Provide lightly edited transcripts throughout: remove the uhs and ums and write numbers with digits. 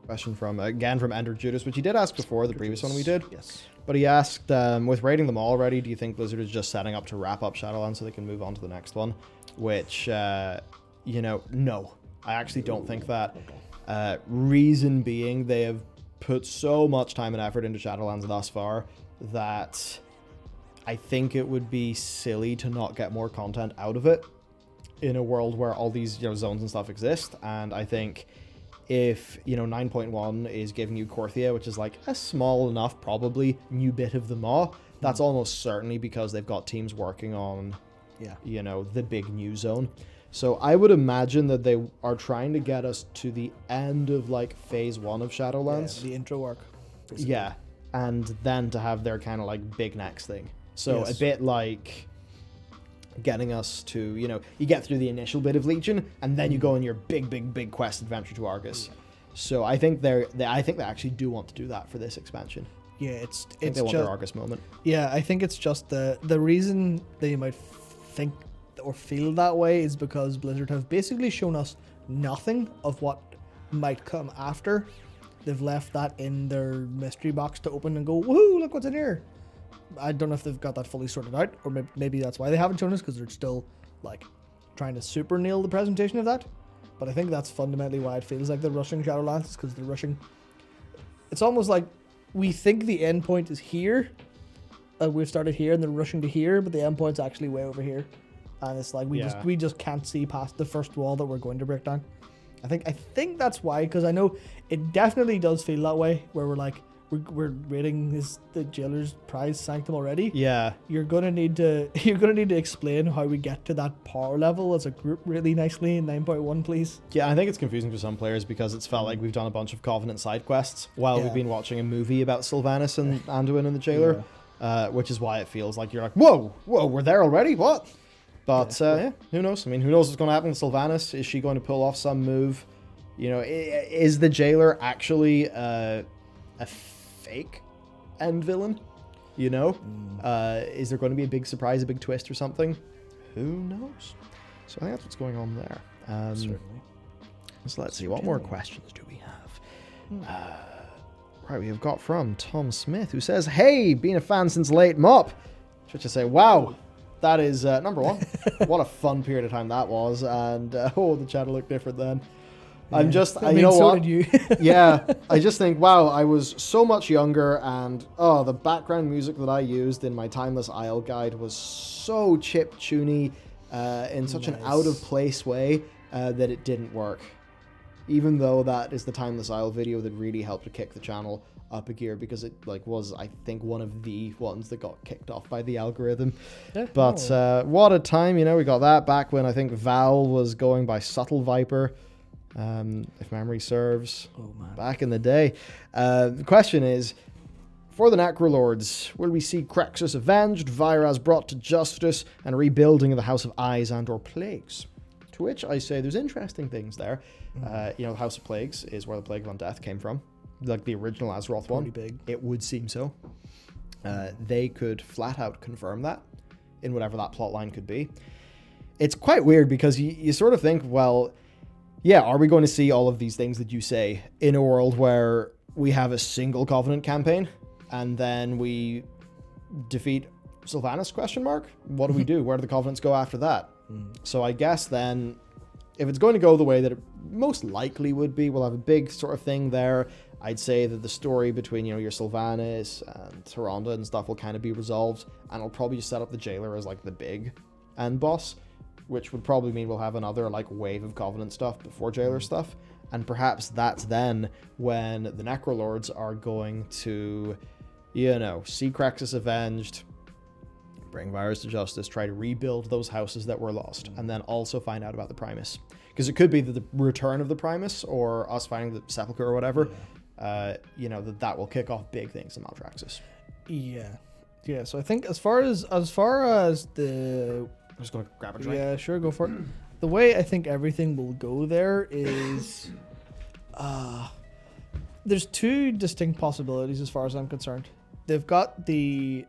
question from Ender Judas, which he did ask before the previous one we did. Yes. But he asked, with rating them all already, do you think Blizzard is just setting up to wrap up Shadowlands so they can move on to the next one? Which, no. I actually don't think that. Reason being, they have put so much time and effort into Shadowlands thus far that I think it would be silly to not get more content out of it in a world where all these zones and stuff exist. And I think if 9.1 is giving you Korthia, which is like a small enough probably new bit of the maw, that's almost certainly because they've got teams working on the big new zone. So I would imagine that they are trying to get us to the end of like phase 1 of Shadowlands. Yeah, the intro arc. Basically. Yeah, and then to have their kind of like big next thing. So a bit like getting us to, you get through the initial bit of Legion, and then you go on your big quest adventure to Argus. So I think they actually do want to do that for this expansion. Yeah, it's they want their Argus moment. Yeah, I think it's just the reason they might think or feel that way is because Blizzard have basically shown us nothing of what might come after. They've left that in their mystery box to open and go, woohoo, look what's in here. I don't know if they've got that fully sorted out, or maybe that's why they haven't shown us, because they're still like trying to super nail the presentation of that. But I think that's fundamentally why it feels like they're rushing Shadowlands, because they're rushing. It's almost like we think the end point is here, and we've started here, and they're rushing to here, but the end point's actually way over here, and it's like we just can't see past the first wall that we're going to break down. I think that's why, because I know it definitely does feel that way, where we're like, we're rating the Jailer's prize sanctum already. Yeah. You're gonna need to explain how we get to that power level as a group really nicely in 9.1, please. Yeah, I think it's confusing for some players because it's felt like we've done a bunch of Covenant side quests while we've been watching a movie about Sylvanas and Anduin and the Jailer, which is why it feels like you're like, whoa, we're there already? What? But who knows? I mean, who knows what's going to happen with Sylvanas? Is she going to pull off some move? Is the Jailer actually a fake end villain? Is there going to be a big surprise, a big twist or something? Who knows? So I think that's what's going on there. Certainly. So let's see, what more questions do we have? Right, we have got from Tom Smith, who says, hey, been a fan since late mop. Should I say, wow, that is number one. What a fun period of time that was. And the chat will look different then. Yeah. I'm just, you know what? Did you. Yeah, I just think, wow, I was so much younger, and the background music that I used in my Timeless Isle guide was so chip-tuney in such an out-of-place way that it didn't work. Even though that is the Timeless Isle video that really helped to kick the channel up a gear, because it was, I think, one of the ones that got kicked off by the algorithm. Yeah. But what a time, we got that back when I think Val was going by Subtle Viper. If memory serves, back in the day. The question is, for the Necrolords, will we see Crexus avenged, Vyraz brought to justice, and a rebuilding of the House of Eyes and or Plagues? To which I say there's interesting things there. The House of Plagues is where the Plague of Undeath came from, like the original Azeroth one. Big. It would seem so. They could flat out confirm that in whatever that plot line could be. It's quite weird because you sort of think, well, yeah, are we going to see all of these things that you say in a world where we have a single Covenant campaign and then we defeat Sylvanas, ? What do we do? Where do the Covenants go after that? So I guess then, if it's going to go the way that it most likely would be, we'll have a big sort of thing there. I'd say that the story between, your Sylvanas and Tyrande and stuff will kind of be resolved, and it'll probably just set up the Jailer as like the big end boss, which would probably mean we'll have another like wave of Covenant stuff before Jailer stuff. And perhaps that's then when the Necrolords are going to, see Crexus avenged, bring Vyraz to justice, try to rebuild those houses that were lost, and then also find out about the Primus. Because it could be that the return of the Primus, or us finding the Sepulchre or whatever, that will kick off big things in Maldraxxus. Yeah, so I think as far as the... I'm just going to grab a drink. Yeah, sure, go for it. The way I think everything will go there is... there's two distinct possibilities as far as I'm concerned. They've got the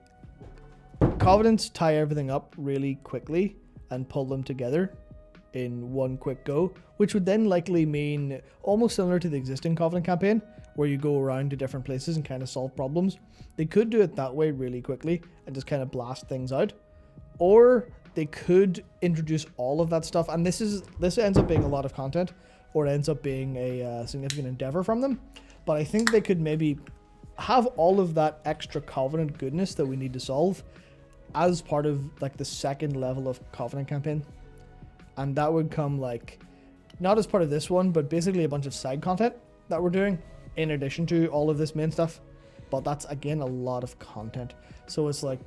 Covenants tie everything up really quickly and pull them together in one quick go, which would then likely mean almost similar to the existing Covenant campaign, where you go around to different places and kind of solve problems. They could do it that way really quickly and just kind of blast things out, or they could introduce all of that stuff, and this ends up being a lot of content, or it ends up being a significant endeavor from them. But I think they could maybe have all of that extra Covenant goodness that we need to solve as part of like the second level of Covenant campaign, and that would come like not as part of this one, but basically a bunch of side content that we're doing in addition to all of this main stuff. But that's again a lot of content, so it's like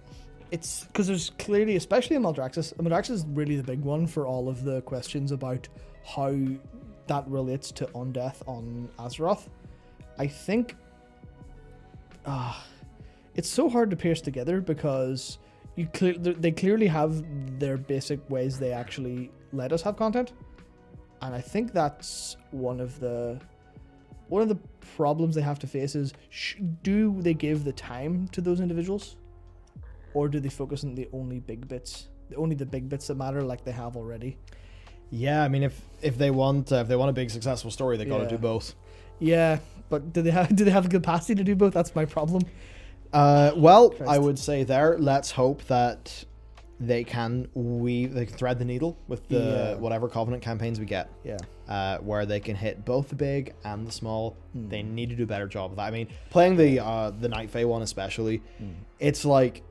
it's because there's clearly, especially in Maldraxxus is really the big one for all of the questions about how that relates to undeath on Azeroth. I think it's so hard to pierce together because they clearly have their basic ways they actually let us have content, and I think that's one of the problems they have to face is do they give the time to those individuals, or do they focus on the big bits that matter like they have already? Yeah, I mean, if they want a big successful story, they got to do both. Yeah, but do they have the capacity to do both? That's my problem. Well, Christ. I would say let's hope that they can thread the needle with the whatever Covenant campaigns we get. Yeah. Where they can hit both the big and the small. They need to do a better job of that. I mean, playing the Night Fae one especially, it's like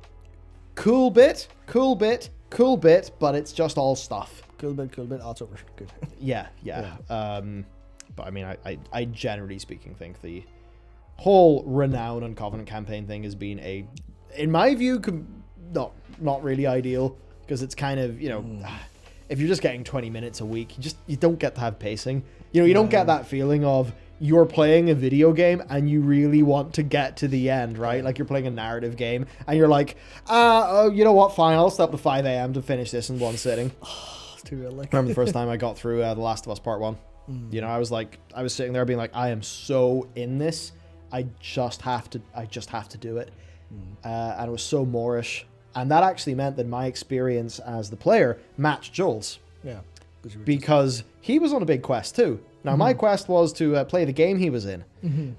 cool bit, but it's just all stuff. Cool bit, oh, it's over. Good. Yeah. But I mean, I generally speaking think the whole Renown and Covenant campaign thing has been in my view, not really ideal, because it's kind of, if you're just getting 20 minutes a week, you don't get to have pacing. You don't get that feeling of you're playing a video game and you really want to get to the end, right? Like you're playing a narrative game and you're like, you know what, fine, I'll stay up to 5 a.m. to finish this in one sitting. It's too real. Like. Remember the first time I got through The Last of Us Part 1? I was sitting there being like, I am so in this. I just have to do it. And it was so Moorish. And that actually meant that my experience as the player matched Joel's. Yeah. Because he was on a big quest too. Now, my quest was to play the game he was in.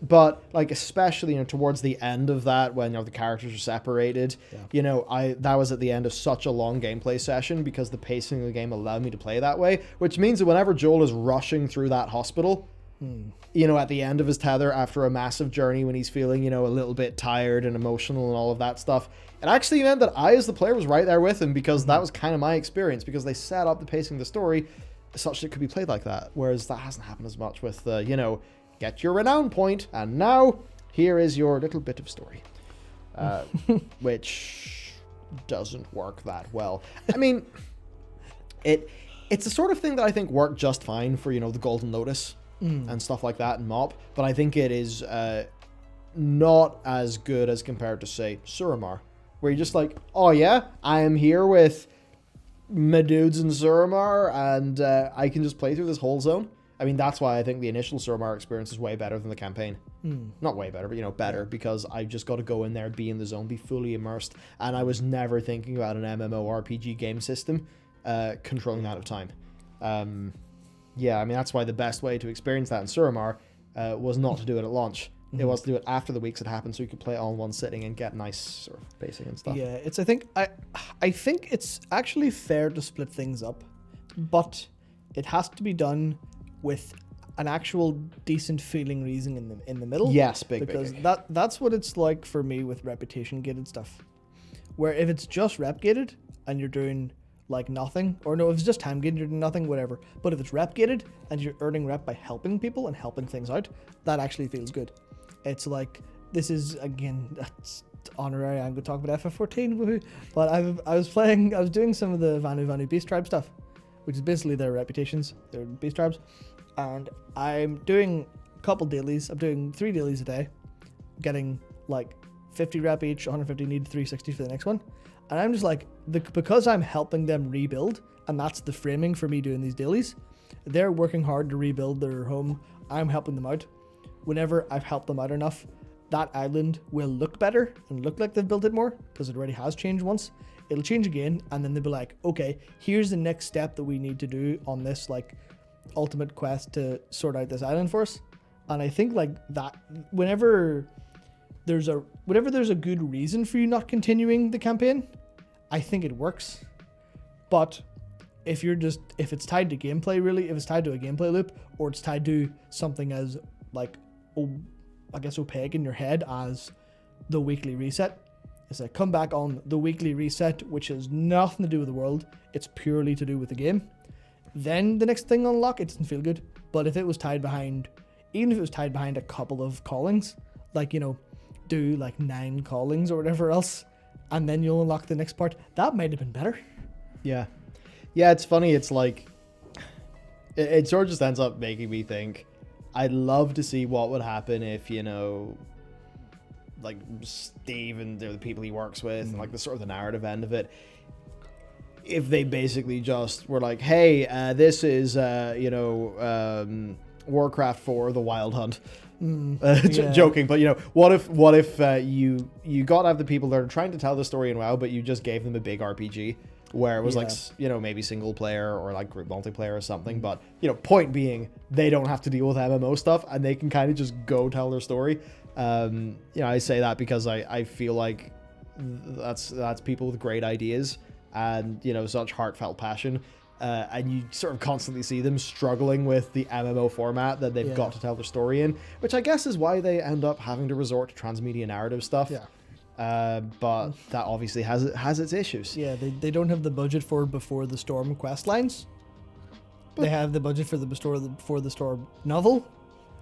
But, like, especially, towards the end of that, when, the characters are separated, that was at the end of such a long gameplay session because the pacing of the game allowed me to play that way, which means that whenever Joel is rushing through that hospital, at the end of his tether after a massive journey when he's feeling, a little bit tired and emotional and all of that stuff, it actually meant that I, as the player, was right there with him because that was kind of my experience, because they set up the pacing of the story such that it could be played like that, whereas that hasn't happened as much with, get your renown point, and now here is your little bit of story, which doesn't work that well. I mean, it's the sort of thing that I think worked just fine for, the Golden Lotus and stuff like that in MoP, but I think it is not as good as compared to, say, Suramar, where you're just like, oh yeah, I am here with my dudes in Suramar, and I can just play through this whole zone. I mean, that's why I think the initial Suramar experience is way better than the campaign. Not way better, but, better, because I just got to go in there, be in the zone, be fully immersed, and I was never thinking about an MMORPG game system controlling that of time. Yeah, I mean, that's why the best way to experience that in Suramar was not to do it at launch. It was to do it after the weeks had happened, so you could play it all in one sitting and get nice sort of pacing and stuff. Yeah, I think it's actually fair to split things up, but it has to be done with an actual decent feeling reason in the middle. Yes, because big. that's what it's like for me with reputation gated stuff. Where if it's just rep gated and you're doing like nothing, or no, if it's just time gated, you're doing nothing, whatever. But if it's rep gated and you're earning rep by helping people and helping things out, that actually feels good. It's like, this is, again, that's honorary, I'm going to talk about FF14, woohoo. But I was doing some of the Vanu Beast Tribe stuff, which is basically their reputations, their Beast Tribes. And I'm doing a couple dailies, I'm doing 3 dailies a day, getting like 50 rep each, 150, need 360 for the next one. And I'm just like, because I'm helping them rebuild, and that's the framing for me doing these dailies, they're working hard to rebuild their home, I'm helping them out. Whenever I've helped them out enough, that island will look better and look like they've built it more, because it already has changed once. it'll change again, and then they'll be like, okay, here's the next step that we need to do on this like ultimate quest to sort out this island for us. And I think like that whenever there's a good reason for you not continuing the campaign, I think it works. But if it's tied to gameplay, really, if it's tied to a gameplay loop, or it's tied to something as like, I guess opaque in your head as the weekly reset, it's like come back on the weekly reset, which has nothing to do with the world, it's purely to do with the game, then the next thing unlock, it doesn't feel good. But if it was tied behind, even if it was tied behind a couple of callings, like, you know, do like 9 callings or whatever else, and then you'll unlock the next part, that might have been better. Yeah, it's funny. It's like it sort of just ends up making me think I'd love to see what would happen if, you know, like Steve and the people he works with and like the sort of the narrative end of it, if they basically just were like, hey, this is Warcraft 4 the Wild Hunt. Joking, but you know, what if you got to have the people that are trying to tell the story in WoW, but you just gave them a big RPG where it was like, you know, maybe single player or like group multiplayer or something. But, you know, point being, they don't have to deal with MMO stuff and they can kind of just go tell their story. You know, I say that because I feel like that's people with great ideas and, you know, such heartfelt passion. And you sort of constantly see them struggling with the MMO format that they've got to tell their story in, which I guess is why they end up having to resort to transmedia narrative stuff. Yeah. But that obviously has its issues. Yeah, they don't have the budget for Before the Storm quest lines. But they have the budget for the Before the Storm novel,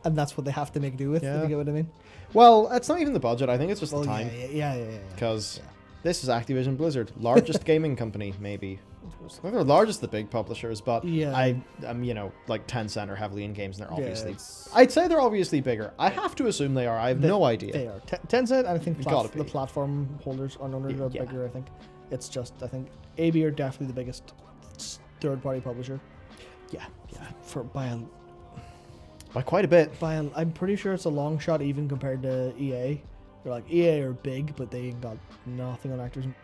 and that's what they have to make do with, if you get what I mean. Well, it's not even the budget. I think it's just the time. Yeah. Because this is Activision Blizzard, largest gaming company, maybe. I think they're largest of the big publishers, but I'm, you know, like Tencent are heavily in games, and they're obviously. I'd say they're obviously bigger. I have to assume they are. I have no idea. They are. Tencent, and I think the platform holders and owners are bigger. I think it's just. I think AB are definitely the biggest third-party publisher. Yeah. By quite a bit. I'm pretty sure it's a long shot, even compared to EA. They're like EA are big, but they ain't got nothing on Activision.